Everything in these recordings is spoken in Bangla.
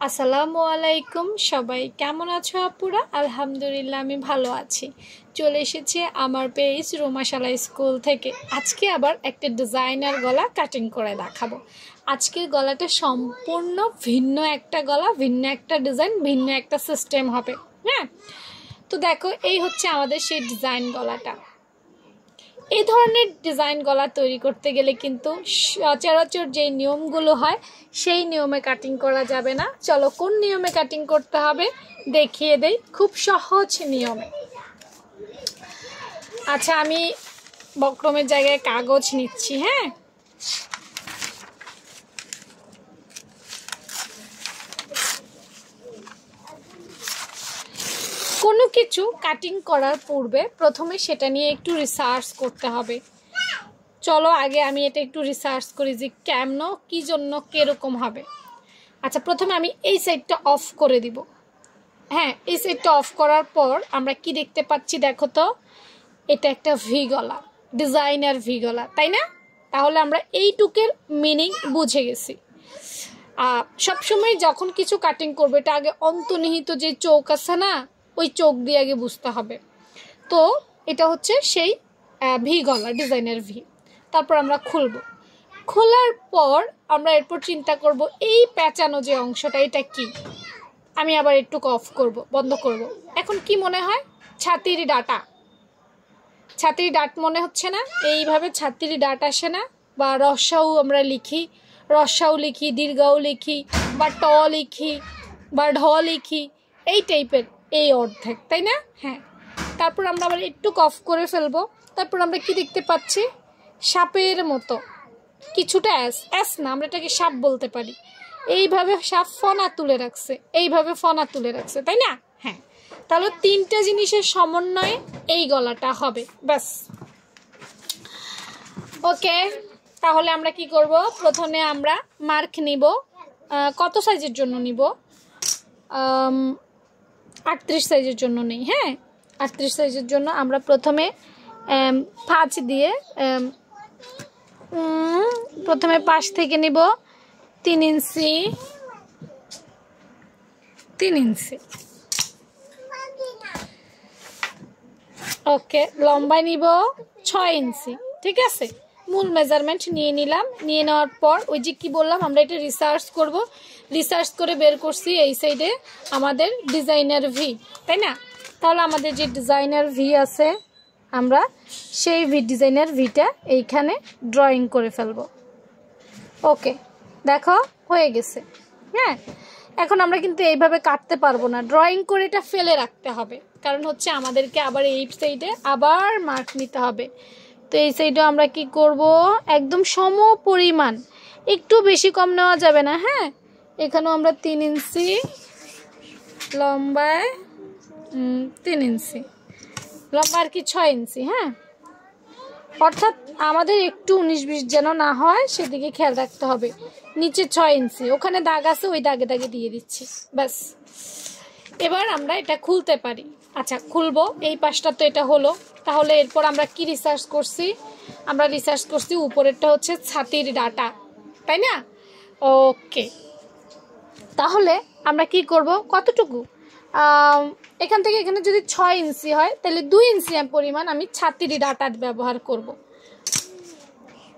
আসসালামু আলাইকুম সবাই কেমন আছো আপুরা? আলহামদুলিল্লাহ আমি ভালো আছি। চলে এসেছি আমার পেজ রুমাশালা স্কুল থেকে। আজকে আবার একটা ডিজাইনার গলা কাটিং করে দেখাবো। আজকের গলাটা সম্পূর্ণ ভিন্ন একটা গলা, ভিন্ন একটা ডিজাইন, ভিন্ন একটা সিস্টেম হবে। হ্যাঁ, তো দেখো এই হচ্ছে আমাদের সেই ডিজাইন গলাটা। এই ধরনের ডিজাইন গলা তৈরি করতে গেলে কিন্তু সচরাচর যে নিয়মগুলো হয় সেই নিয়মে কাটিং করা যাবে না। চলো কোন নিয়মে কাটিং করতে হবে দেখিয়ে দেই, খুব সহজ নিয়মে। আচ্ছা, আমি বক্রমের জায়গায় কাগজ নিচ্ছি। হ্যাঁ, কোনো কিছু কাটিং করার পূর্বে প্রথমে সেটা নিয়ে একটু রিসার্চ করতে হবে। চলো আগে আমি এটা একটু রিসার্চ করি যে কেমন, কী জন্য, কীরকম হবে। আচ্ছা, প্রথমে আমি এই সাইডটা অফ করে দিব। হ্যাঁ, এই সাইডটা অফ করার পর আমরা কি দেখতে পাচ্ছি দেখো তো, এটা একটা ভি গলা, ডিজাইনার ভি গলা, তাই না? তাহলে আমরা এইটুকের মিনিং বুঝে গেছি। সবসময় যখন কিছু কাটিং করবো এটা আগে অন্তর্নিহিত যে চোখ আছে না, ওই চোখ দিয়ে আগে বুঝতে হবে। তো এটা হচ্ছে সেই ভি গলা, ডিজাইনার ভি। তারপর আমরা খুলবো। খোলার পর আমরা এরপর চিন্তা করব এই পেঁচানো যে অংশটা এটা কি। আমি আবার একটু অফ করব, বন্ধ করব। এখন কি মনে হয়? ছাতির ডাটা, ছাতির ডাট মনে হচ্ছে না? এইভাবে ছাতির ডাট আসে না? বা রস্যাও আমরা লিখি, রস্যাও লিখি, দীর্ঘাও লিখি, বা ট লিখি, বা ঢ লিখি, এই টাইপের এই অর্ধেক, তাই না? হ্যাঁ, তারপর আমরা আবার একটু অফ করে ফেলবো। তারপর আমরা কি দেখতে পাচ্ছি? সাপের মতো কিছুটা এস না, আমরা এটাকে সাপ বলতে পারি। এইভাবে সাপ ফনা তুলে রাখছে, এইভাবে ফনা তুলে রাখছে, তাই না? হ্যাঁ, তাহলে তিনটা জিনিসের সমন্বয়ে এই গলাটা হবে, ব্যাস। ওকে, তাহলে আমরা কি করব? প্রথমে আমরা মার্ক নিব। কত সাইজের জন্য নিব? 38 সাইজের জন্য নেই। হ্যাঁ, 38 সাইজের জন্য আমরা প্রথমে 5 দিয়ে প্রথমে পাশ থেকে নিব 3 ইঞ্চি, 3 ইঞ্চি। ওকে, লম্বায় নিব 6 ইঞ্চি। ঠিক আছে, মূল মেজারমেন্ট নিয়ে নিলাম। নিয়ে নেওয়ার পর ওই যে কি বললাম, আমরা এটা রিসার্চ করব। রিসার্চ করে বের করছি এই সাইডে আমাদের ডিজাইনার ভি, তাই না? তাহলে আমাদের যে ডিজাইনার ভি আছে আমরা সেই ডিজাইনার ভিটা এইখানে ড্রয়িং করে ফেলবো। ওকে, দেখো হয়ে গেছে। হ্যাঁ, এখন আমরা কিন্তু এইভাবে কাটতে পারবো না, ড্রয়িং করে এটা ফেলে রাখতে হবে। কারণ হচ্ছে আমাদেরকে আবার এই সাইডে আবার মার্ক নিতে হবে। তো এই সাইডে আমরা কি করব? একদম সম পরিমাণ, একটু বেশি কম নেওয়া যাবে না। হ্যাঁ, এখানেও আমরা 3 ইঞ্চি লম্বায়, 3 ইঞ্চি লম্বা আর কি 6 ইঞ্চি। হ্যাঁ, অর্থাৎ আমাদের একটু 19-20 যেন না হয় সেদিকে খেয়াল রাখতে হবে। নিচে 6 ইঞ্চি, ওখানে দাগ আছে, ওই দাগে দাগে দিয়ে দিচ্ছি, ব্যাস। এবার আমরা এটা খুলতে পারি। আচ্ছা, খুলবো। এই পাশটা তো এটা হলো। তাহলে এরপর আমরা কি রিসার্চ করছি? আমরা রিসার্চ করছি উপরেরটা হচ্ছে ছাতির ডাটা, তাই না? ওকে, তাহলে আমরা কি করব? কতটুকু? এখান থেকে এখানে যদি 6 ইঞ্চি হয় তাহলে 2 ইঞ্চি পরিমাণ আমি ছাতির ডাটা ব্যবহার করব।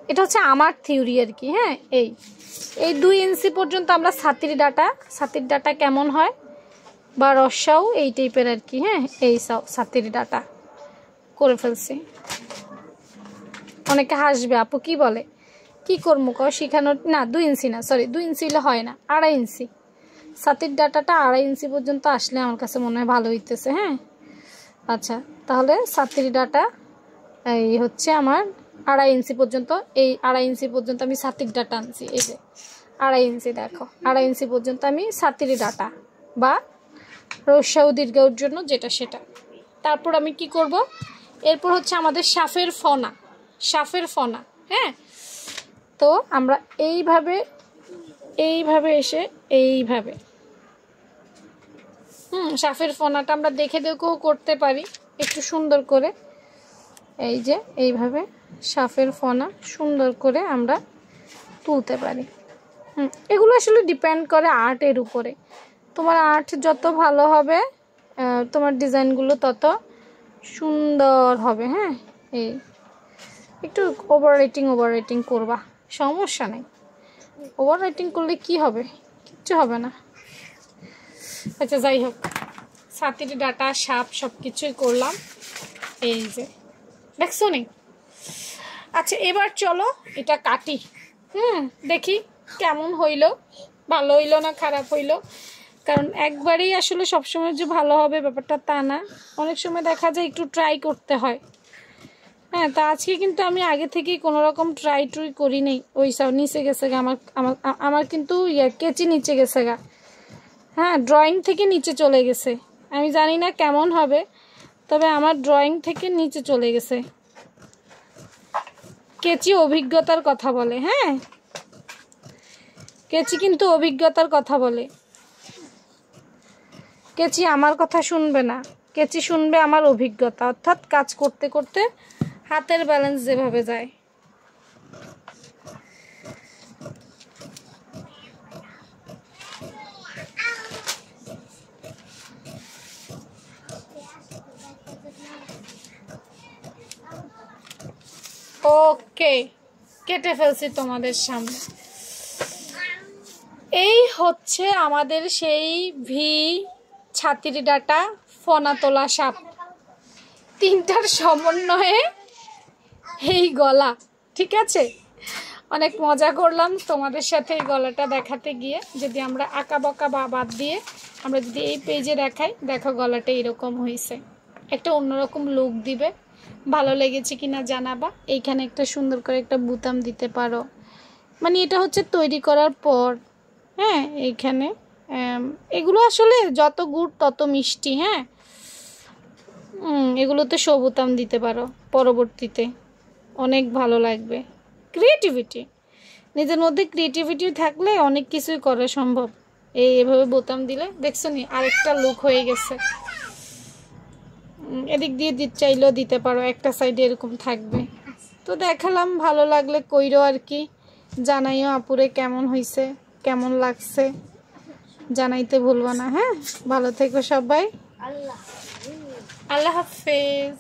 এটা হচ্ছে আমার থিওরি আর কি। হ্যাঁ, এই 2 ইঞ্চি পর্যন্ত আমরা ছাতির ডাটা কেমন হয় বা রসাও এই টাইপের আর কি। হ্যাঁ, এই ছাতির ডাটা করে ফেলছি। অনেকে হাসবে, আপু কি বলে, কি করবো শিখানোর না? 2 ইঞ্চি না, সরি 2 ইঞ্চি হলে হয় না, 2.5 ইঞ্চি। ছাতির ডাটাটা 2.5 ইঞ্চি পর্যন্ত আসলে আমার কাছে মনে হয় ভালো হইতেছে। হ্যাঁ, আচ্ছা, তাহলে ছাতির ডাটা এই হচ্ছে আমার 2.5 ইঞ্চি পর্যন্ত। এই 2.5 ইঞ্চি পর্যন্ত আমি ছাতির ডাটা আনছি। এই যে 2.5 ইঞ্চি, দেখো 2.5 ইঞ্চি পর্যন্ত আমি ছাতির ডাটা বা রস্যাউ দীর্ঘাউর জন্য যেটা সেটা। তারপর আমি কি করব? এরপর হচ্ছে আমাদের সাফের ফনা, সাফের ফনা। হ্যাঁ, তো আমরা এইভাবে এসে এইভাবে সাফের ফনাটা আমরা দেখে দেখেও করতে পারি একটু সুন্দর করে। এই যে এইভাবে সাফের ফনা সুন্দর করে আমরা তুলতে পারি। এগুলো আসলে ডিপেন্ড করে আর্টের উপরে। তোমার আর্ট যত ভালো হবে তোমার ডিজাইনগুলো তত সুন্দর হবে। হ্যাঁ, এই একটু ওভার রাইটিং করবা, সমস্যা নেই। ওভার রাইটিং করলে কি হবে? কিচ্ছু হবে না। আচ্ছা, যাই হোক, ছাতির ডাটা সাপ সব কিছুই করলাম, এই যে দেখছো নি। আচ্ছা, এবার চলো এটা কাটি। দেখি কেমন হইল, ভালো হইল না খারাপ হইল। কারণ একবারেই আসলে সবসময় যে ভালো হবে ব্যাপারটা তা না, অনেক সময় দেখা যায় একটু ট্রাই করতে হয়। হ্যাঁ, তা আজকে কিন্তু আমি আগে থেকেই কোনো রকম ট্রাই করি নেই। ওই সব নিচে গেছে গা, আমার কিন্তু কেচি নিচে গেছে গা। হ্যাঁ, ড্রয়িং থেকে নিচে চলে গেছে। আমি জানি না কেমন হবে, তবে আমার ড্রয়িং থেকে নিচে চলে গেছে। কেচি অভিজ্ঞতার কথা বলে। হ্যাঁ, কেচি কিন্তু অভিজ্ঞতার কথা বলে। কেচি আমার কথা শুনবে না, কেচি শুনবে আমার অভিজ্ঞতা, অর্থাৎ কাজ করতে করতে হাতের ব্যালেন্স যেভাবে যায়। ওকে, কেটে ফেলছি তোমাদের সামনে। এই হচ্ছে আমাদের সেই ভি, ছাতির ডাটা, ফনা তোলা সাপ, তিনটার সমন্বয়ে এই গলা। ঠিক আছে, অনেক মজা করলাম তোমাদের সাথে এই গলাটা দেখাতে গিয়ে। যদি আমরা আঁকা বকা বা বাদ দিয়ে আমরা যদি এই পেজে দেখাই, দেখো গলাটা এরকম হয়েছে, একটা অন্যরকম লুক দিবে। ভালো লেগেছে কিনা জানাবা। এইখানে একটা সুন্দর করে একটা বুতাম দিতে পারো, মানে এটা হচ্ছে তৈরি করার পর। হ্যাঁ, এইখানে এগুলো আসলে যত গুড় তত মিষ্টি। হ্যাঁ, এগুলোতে বুতাম দিতে পারো পরবর্তীতে, অনেক ভালো লাগবে। ক্রিয়েটিভিটি, নিজের মধ্যে ক্রিয়েটিভিটি থাকলে অনেক কিছুই করা সম্ভব। এভাবে বোতাম দিলে দেখছো নি আরেকটা লুক হয়ে গেছে। এদিক দিয়ে চাইলেও দিতে পারো, একটা সাইডে এরকম থাকবে। তো দেখালাম, ভালো লাগলে কইরো আর কি, জানাইও আপুরে কেমন হয়েছে, কেমন লাগছে জানাইতে ভুলবা না। হ্যাঁ, ভালো থেকো সবাই, আল্লাহ হাফেজ।